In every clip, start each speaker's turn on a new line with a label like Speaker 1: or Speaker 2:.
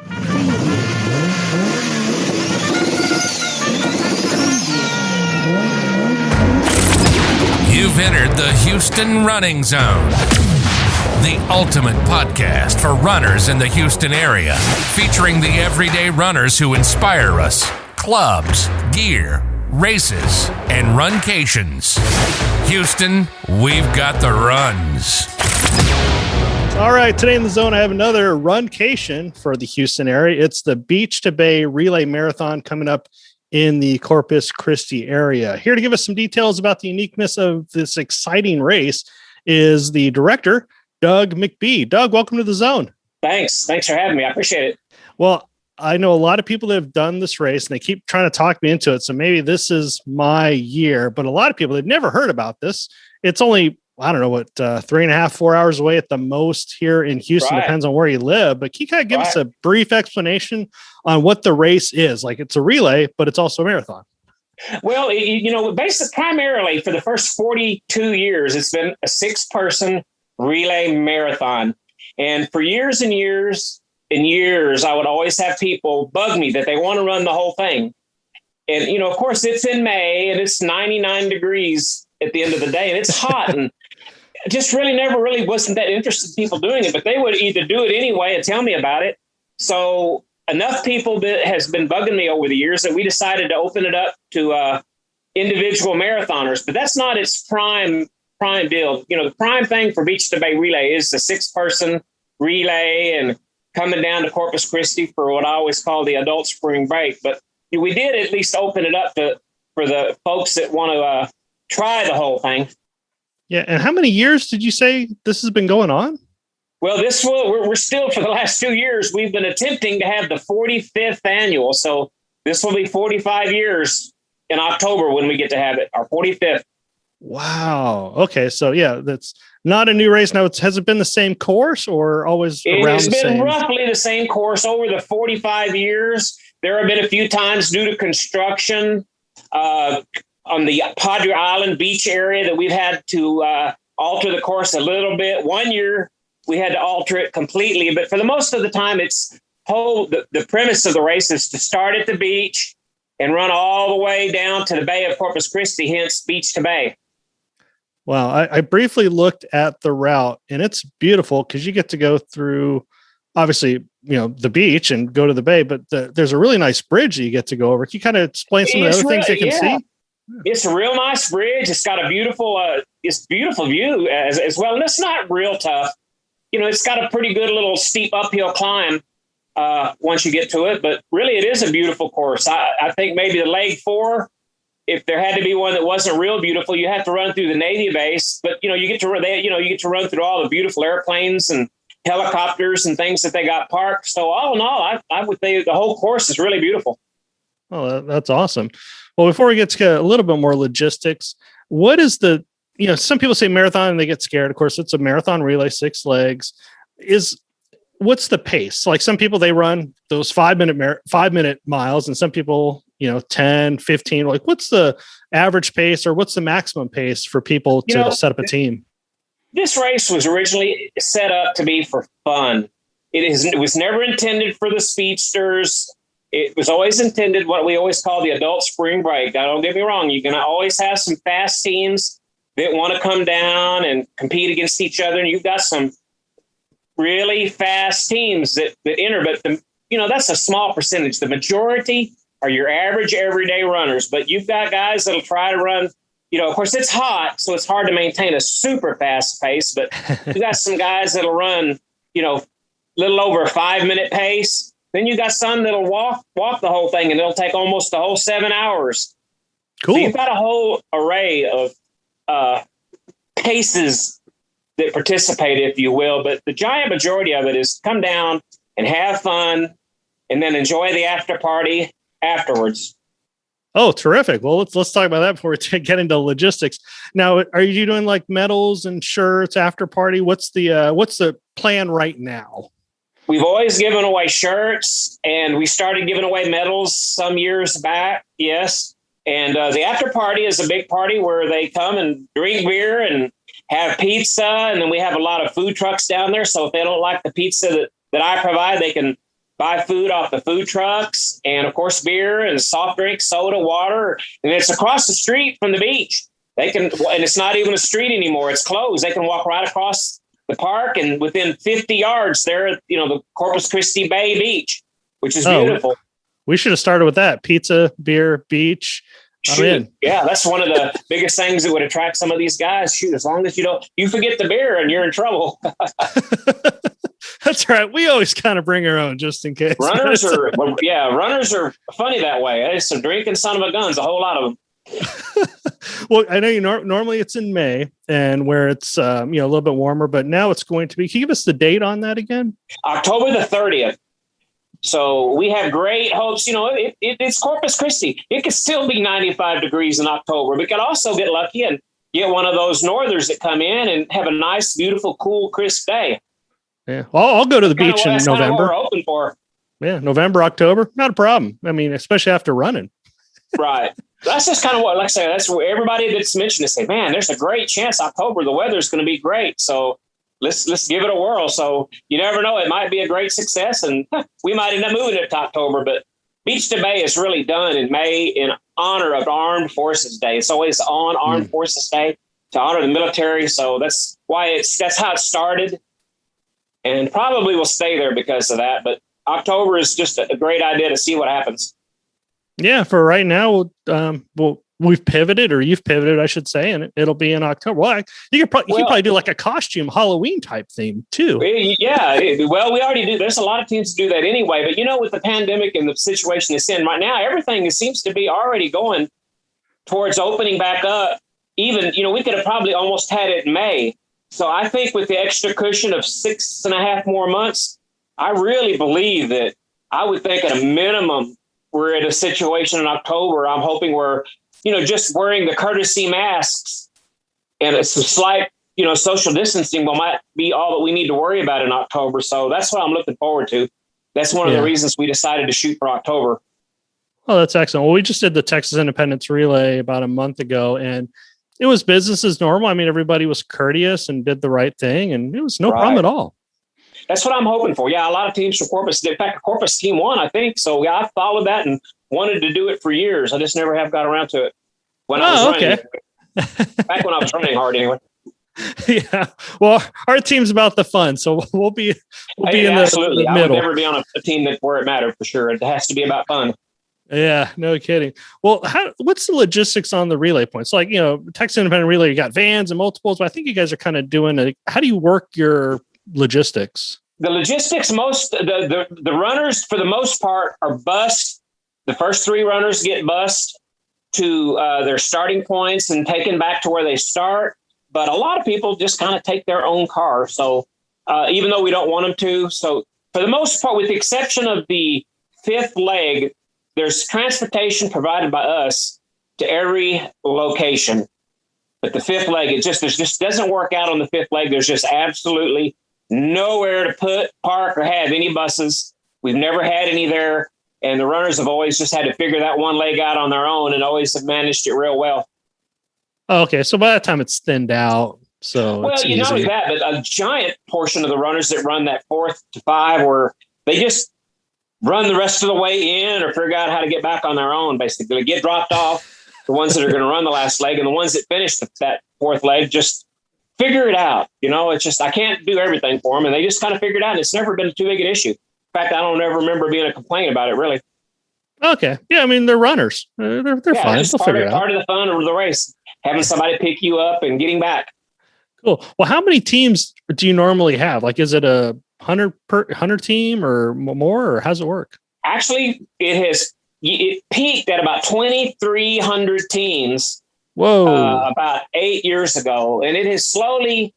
Speaker 1: You've entered the Houston Running Zone, the ultimate podcast for runners in the Houston area, featuring the everyday runners who inspire us, clubs, gear, races, and runcations. Houston, we've got the runs.
Speaker 2: All right, today in the zone, I have another runcation for the Houston area. It's the Beach to Bay Relay Marathon coming up in the Corpus Christi area. Here to give us some details about the uniqueness of this exciting race is the director, Doug McBee. Doug, welcome to the zone.
Speaker 3: Thanks for having me. I appreciate it.
Speaker 2: Well, I know a lot of people that have done this race and they keep trying to talk me into it. So maybe this is my year, but a lot of people, they've never heard about this. It's only, I don't know what, 3.5, 4 hours away at the most here in Houston. Right. Depends on where you live, but can you kind of give us a brief explanation on what the race is? Like, it's a relay, but it's also a marathon.
Speaker 3: Well, basically, primarily for the first 42 years, it's been a 6-person relay marathon. And for years and years and years, I would always have people bug me that they want to run the whole thing. And, of course, it's in May and it's 99 degrees at the end of the day and it's hot. And just never wasn't that interested in people doing it, but they would either do it anyway and tell me about it. So enough people that has been bugging me over the years that we decided to open it up to individual marathoners, but that's not its prime deal. The prime thing for Beach to Bay Relay is the 6-person relay and coming down to Corpus Christi for what I always call the adult spring break. But we did at least open it up for the folks that want to try the whole thing.
Speaker 2: Yeah. And how many years did you say this has been going on?
Speaker 3: Well, we're still, for the last 2 years, we've been attempting to have the 45th annual. So this will be 45 years in October when we get to have it, our 45th.
Speaker 2: Wow. Okay. So yeah, that's not a new race. Now, has it been the same course or always around the same?
Speaker 3: It's been roughly the same course over the 45 years. There have been a few times due to construction on the Padre Island beach area that we've had to alter the course a little bit. One year we had to alter it completely, but for the most of the time, the premise of the race is to start at the beach and run all the way down to the Bay of Corpus Christi, hence Beach to Bay.
Speaker 2: Wow. I briefly looked at the route and it's beautiful because you get to go through, obviously, the beach and go to the bay, but there's a really nice bridge that you get to go over. Can you kind of explain some of the other things you can see?
Speaker 3: It's a real nice bridge. It's got a beautiful view as well. And it's not real tough. It's got a pretty good little steep uphill climb once you get to it, but really it is a beautiful course. I think maybe the leg 4, if there had to be one that wasn't real beautiful, you have to run through the Navy base, but you get to run through all the beautiful airplanes and helicopters and things that they got parked. So all in all, I would say the whole course is really beautiful.
Speaker 2: Oh, that's awesome. Well, before we get to a little bit more logistics, what is some people say marathon and they get scared. Of course, it's a marathon relay, 6 legs. What's the pace? Like some people, they run those 5-minute miles and some people, 10, 15, like what's the average pace or what's the maximum pace for people to set up a team?
Speaker 3: This race was originally set up to be for fun. It was never intended for the speedsters. It was always intended what we always call the adult spring break. Now, don't get me wrong. You can always have some fast teams that want to come down and compete against each other. And you've got some really fast teams that enter, but that's a small percentage. The majority are your average everyday runners, but you've got guys that'll try to run, of course it's hot, so it's hard to maintain a super fast pace, but you got some guys that'll run, little over a 5-minute pace. Then you got some that'll walk the whole thing and it'll take almost the whole 7 hours.
Speaker 2: Cool.
Speaker 3: So you've got a whole array of paces that participate, if you will, but the giant majority of it is come down and have fun and then enjoy the after party afterwards.
Speaker 2: Oh, terrific. Well, let's talk about that before we get into logistics. Now, are you doing like medals and shirts after party? What's the plan right now?
Speaker 3: We've always given away shirts and we started giving away medals some years back. Yes. And the after party is a big party where they come and drink beer and have pizza. And then we have a lot of food trucks down there. So if they don't like the pizza that I provide, they can buy food off the food trucks, and of course, beer and soft drinks, soda, water. And it's across the street from the beach. They can, and it's not even a street anymore. It's closed. They can walk right across the park, and within 50 yards, they're at, the Corpus Christi Bay Beach, which is beautiful.
Speaker 2: We should have started with that. Pizza, beer, beach.
Speaker 3: Shoot. Yeah, that's one of the biggest things that would attract some of these guys. Shoot, as long as you forget the beer and you're in trouble.
Speaker 2: That's right. We always kind of bring our own just in case.
Speaker 3: Runners are funny that way. It's some drinking son of a guns, a whole lot of them.
Speaker 2: Well, I know normally it's in May and where it's a little bit warmer, but now it's going to be. Can you give us the date on that again?
Speaker 3: October the 30th. So we have great hopes. It's Corpus Christi. It could still be 95 degrees in October. We could also get lucky and get one of those northers that come in and have a nice, beautiful, cool, crisp day.
Speaker 2: Yeah, well, I'll go to the beach in November.
Speaker 3: Kind of what we're hoping for.
Speaker 2: Yeah, November, October, not a problem. I mean, especially after running.
Speaker 3: Right. That's just kind of what, like I say, that's where everybody that's mentioned it say, man, there's a great chance October, the weather's going to be great. So let's give it a whirl. So you never know. It might be a great success and we might end up moving it to October, but Beach to Bay is really done in May in honor of Armed Forces Day. It's always on Armed Forces Day to honor the military. So that's why that's how it started, and probably will stay there because of that. But October is just a great idea to see what happens. Yeah,
Speaker 2: for right now, we've pivoted, or you've pivoted, I should say, and it'll be in October. Well, you could probably do like a costume Halloween type theme too.
Speaker 3: Yeah, well, we already do. There's a lot of teams to do that anyway. But with the pandemic and the situation it's in right now, everything seems to be already going towards opening back up. Even we could have probably almost had it in May. So I think with the extra cushion of 6.5 more months, I really believe that I would think at a minimum we're at a situation in October. I'm hoping we're, just wearing the courtesy masks and some slight, social distancing might be all that we need to worry about in October. So that's what I'm looking forward to. That's one of the reasons we decided to shoot for October.
Speaker 2: Oh, that's excellent. Well, we just did the Texas Independence Relay about a month ago, and it was business as normal. I mean, everybody was courteous and did the right thing, and it was no problem at all. That's what I'm hoping for. Yeah, a lot of teams from Corpus. In fact, Corpus team won, I think. So yeah, I followed that and wanted to do it for years. I just never have got around to it. When I was running. Back when I was running hard, anyway. Yeah. Well, our team's about the fun, so we'll be in the middle. I would never be on a team where it mattered for sure. It has to be about fun. Yeah, no kidding. Well, what's the logistics on the relay points? Like, Texas Independent Relay, you got vans and multiples, but I think you guys are kind of doing how do you work your logistics? The logistics, the runners for the most part are bused. The first 3 runners get bused to their starting points and taken back to where they start. But a lot of people just kind of take their own car. So even though we don't want them to. So for the most part, with the exception of the 5th leg, there's transportation provided by us to every location. But the 5th leg, it just doesn't work out on the 5th leg. There's just absolutely nowhere to park or have any buses. We've never had any there. And the runners have always just had to figure that one leg out on their own and always have managed it real well. Okay. So by that time it's thinned out. So well, it's not only that, but a giant portion of the runners that run that 4th to 5 where they just run the rest of the way in or figure out how to get back on their own, basically. They get dropped off, the ones that are going to run the last leg, and the ones that finish that 4th leg just figure it out. It's just, I can't do everything for them. And they just kind of figured it out. It's never been too big an issue. In fact, I don't ever remember being a complaint about it, really. Okay. Yeah, I mean, they're runners. They're fine. They'll figure it out. Part of the fun of the race, having somebody pick you up and getting back. Cool. Well, how many teams do you normally have? Like, is it a 100 team or more, or how's it work? Actually, it peaked at about 2,300 teams. Whoa! About 8 years ago, and it has slowly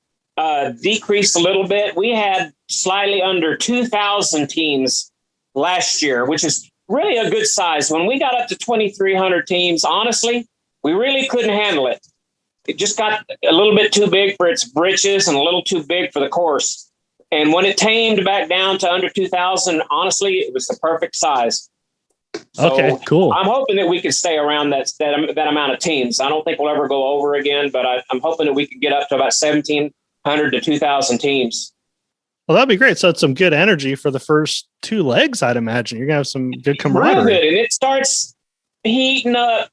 Speaker 2: decreased a little bit. We had slightly under 2,000 teams last year, which is really a good size. When we got up to 2,300 teams, honestly, we really couldn't handle it. It just got a little bit too big for its britches and a little too big for the course. And when it tamed back down to under 2,000, honestly, it was the perfect size. So okay, cool. I'm hoping that we can stay around that amount of teams. I don't think we'll ever go over again, but I'm hoping that we could get up to about 1,700 to 2,000 teams. Well, that'd be great. So it's some good energy for the first 2 legs, I'd imagine. You're going to have some good camaraderie.
Speaker 3: Real good. And it starts heating up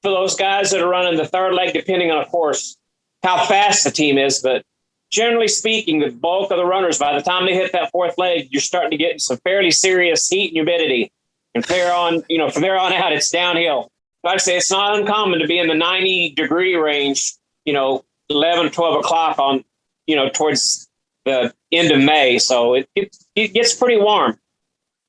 Speaker 3: for those guys that are running the third leg, depending on, of course, how fast the team is. But generally speaking, the bulk of the runners, by the time they hit that 4th leg, you're starting to get some fairly serious heat and humidity. And from there on out, it's downhill. Like I say, it's not uncommon to be in the 90-degree range, 11, 12 o'clock on, towards the end of May. So it gets pretty warm.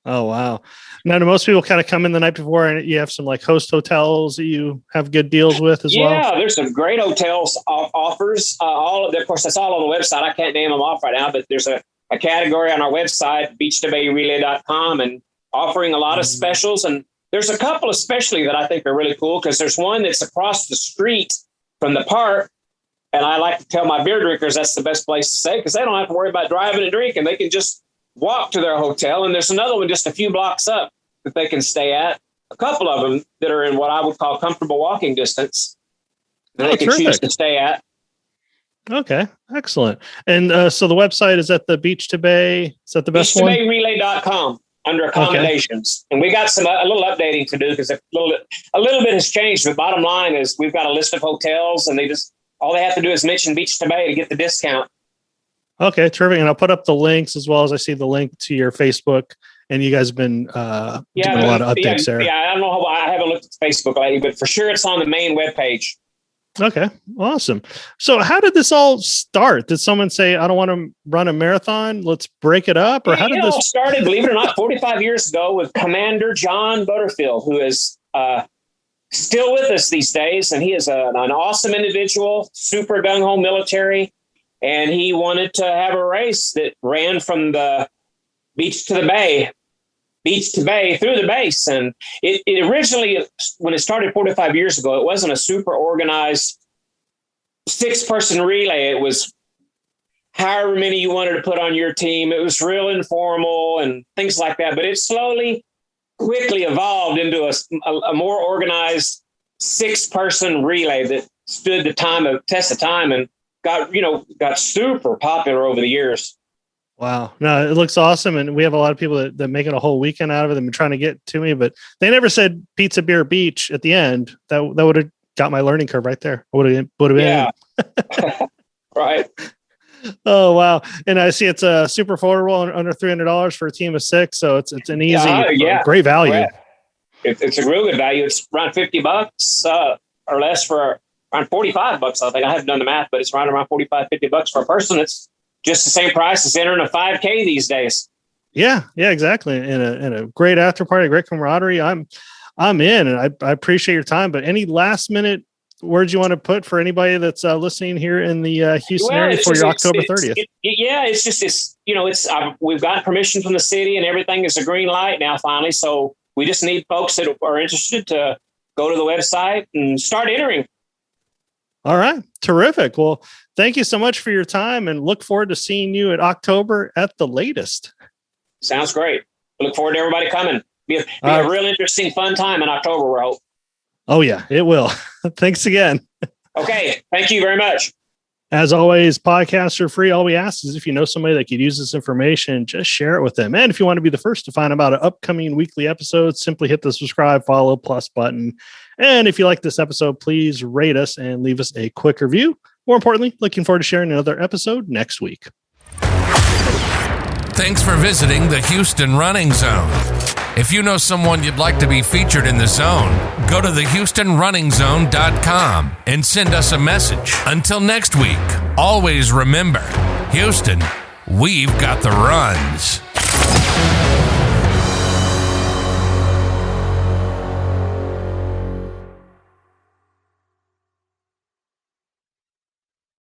Speaker 2: Oh, wow. Now, do most people kind of come in the night before and you have some like host hotels that you have good deals with as well?
Speaker 3: Yeah, there's some great hotels offers. Of course, that's all on the website. I can't name them off right now, but there's a category on our website, beach2bayrelay.com, and offering a lot of specials. And there's a couple especially that I think are really cool, because there's one that's across the street from the park. And I like to tell my beer drinkers that's the best place to stay, because they don't have to worry about driving and drinking. They can just walk to their hotel. And there's another one just a few blocks up that they can stay at. A couple of them that are in what I would call comfortable walking distance that they can choose to stay at.
Speaker 2: Okay, excellent. And so the website is at the Beach to Bay. Is that the best one?
Speaker 3: Beach2bayrelay.com under accommodations. Okay. And we got a little updating to do, because a little bit has changed. The bottom line is we've got a list of hotels, and all they have to do is mention Beach to Bay to get the discount.
Speaker 2: Okay, terrific. And I'll put up the links, as well as I see the link to your Facebook. And you guys have been doing a lot of updates there.
Speaker 3: Yeah, I don't know I haven't looked at Facebook lately, but for sure it's on the main webpage.
Speaker 2: Okay, awesome. So how did this all start? Did someone say, I don't want to run a marathon, let's break it up? Or how did this
Speaker 3: all started, believe it or not, 45 years ago with Commander John Butterfield, who is still with us these days. And he is an awesome individual, super gung-ho military. And he wanted to have a race that ran from the beach to the bay through the base. And it originally, when it started 45 years ago, it wasn't a super organized 6-person relay. It was however many you wanted to put on your team. It was real informal and things like that. But it quickly evolved into a more organized 6-person relay that stood the test of time and got super popular over the years.
Speaker 2: Wow. No, it looks awesome. And we have a lot of people that make it a whole weekend out of it. They've been trying to get to me, but they never said pizza, beer, beach at the end. That would have got my learning curve right there. Would have been.
Speaker 3: Yeah. Right.
Speaker 2: Oh, wow. And I see it's super affordable, under $300 for a team of 6. So it's an easy, great value.
Speaker 3: Right. It's a real good value. It's around $50 or less for around $45. I think I haven't done the math, but it's around $45-$50 for a person. It's just the same price as entering a 5K these days.
Speaker 2: Yeah, exactly. And a great after party, great camaraderie. I'm in, and I appreciate your time. But any last minute words you want to put for anybody that's listening here in the Houston area for your October 30th? We've got permission from the city, and everything is a green light now finally. So we just need folks that are interested to go to the website and start entering. All right. Terrific. Well, thank you so much for your time, and look forward to seeing you at October at the latest.
Speaker 3: Sounds great. Look forward to everybody coming. Be a real interesting, fun time in October, we hope.
Speaker 2: Oh, yeah, it will. Thanks again.
Speaker 3: Okay. Thank you very much.
Speaker 2: As always, podcasts are free. All we ask is if you know somebody that could use this information, just share it with them. And if you want to be the first to find about an upcoming weekly episode, simply hit the subscribe, follow, plus button. And if you like this episode, please rate us and leave us a quick review. More importantly, looking forward to sharing another episode next week.
Speaker 1: Thanks for visiting the Houston Running Zone. If you know someone you'd like to be featured in the zone, go to thehoustonrunningzone.com and send us a message. Until next week, always remember, Houston, we've got the runs.